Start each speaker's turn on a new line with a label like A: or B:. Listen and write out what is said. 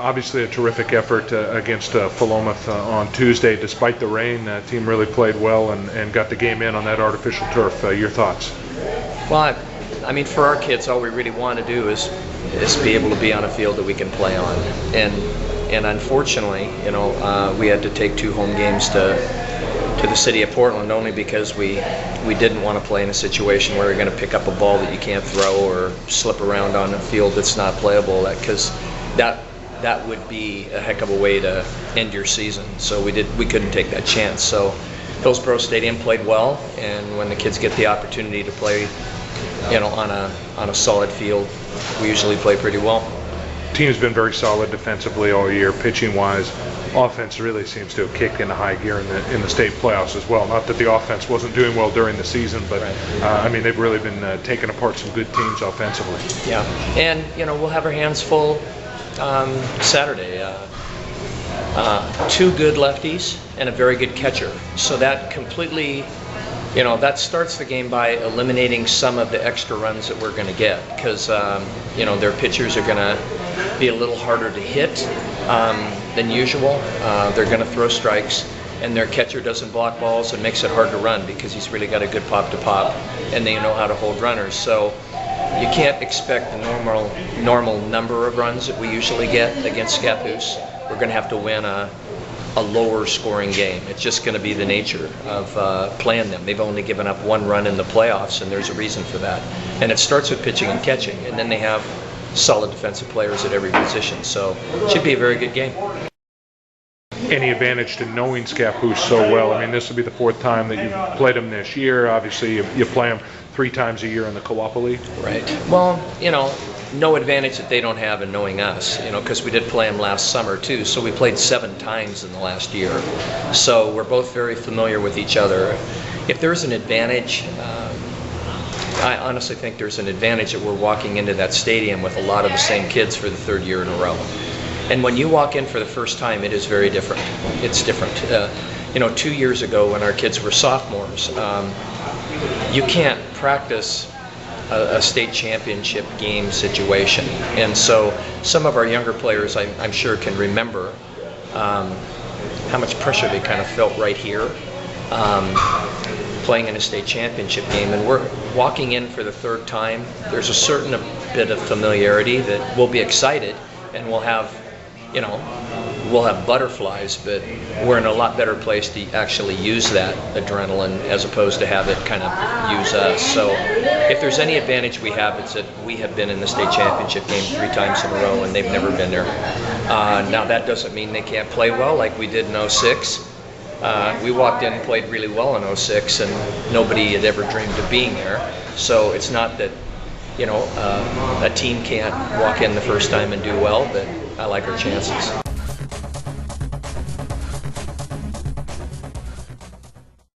A: Obviously a terrific effort against Philomath on Tuesday. Despite the rain, the team really played well and got the game in on that artificial turf. Your thoughts?
B: Well, I mean, for our kids, all we really want to do is be able to be on a field that we can play on. And unfortunately, you know, we had to take 2 home games to the city of Portland only because we didn't want to play in a situation where you're going to pick up a ball that you can't throw or slip around on a field that's not playable, because that would be a heck of a way to end your season. So we couldn't take that chance. So Hillsborough Stadium played well, and when the kids get the opportunity to play, you know, on a solid field, we usually play pretty well.
A: Team's been very solid defensively all year, pitching wise. Offense really seems to have kicked into high gear in the state playoffs as well. Not that the offense wasn't doing well during the season, but right. I mean, they've really been taking apart some good teams offensively.
B: Yeah, and you know, we'll have our hands full Saturday. 2 good lefties and a very good catcher. So that completely, you know, that starts the game by eliminating some of the extra runs that we're going to get, because you know, their pitchers are going to be a little harder to hit than usual. They're going to throw strikes, and their catcher doesn't block balls and makes it hard to run because he's really got a good pop to pop, and they know how to hold runners. So you can't expect the normal number of runs that we usually get against Scappoose. We're going to have to win a lower scoring game. It's just going to be the nature of playing them. They've only given up 1 run in the playoffs, and there's a reason for that. And it starts with pitching and catching, and then they have solid defensive players at every position. So it should be a very good game.
A: Any advantage to knowing Scappoose so well? I mean, this will be the 4th time that you've played them this year. Obviously, you play them 3 times a year in the Co-op League.
B: Right. Well, you know, no advantage that they don't have in knowing us, you know, because we did play them last summer too. So we played 7 times in the last year. So we're both very familiar with each other. If there's an advantage, I honestly think there's an advantage that we're walking into that stadium with a lot of the same kids for the 3rd year in a row. And when you walk in for the first time, it is very different. It's different. You know, 2 years ago when our kids were sophomores, you can't practice a state championship game situation. And so some of our younger players, I'm sure, can remember how much pressure they kind of felt right here, playing in a state championship game. And we're walking in for the 3rd time. There's a certain bit of familiarity that we'll be excited, and we'll have, you know, we'll have butterflies, but we're in a lot better place to actually use that adrenaline as opposed to have it kind of use us. So if there's any advantage we have, it's that we have been in the state championship game 3 times in a row, and they've never been there. Now that doesn't mean they can't play well like we did in 06. We walked in and played really well in 06, and nobody had ever dreamed of being there. So it's not that, you know, a team can't walk in the first time and do well, but I like our chances.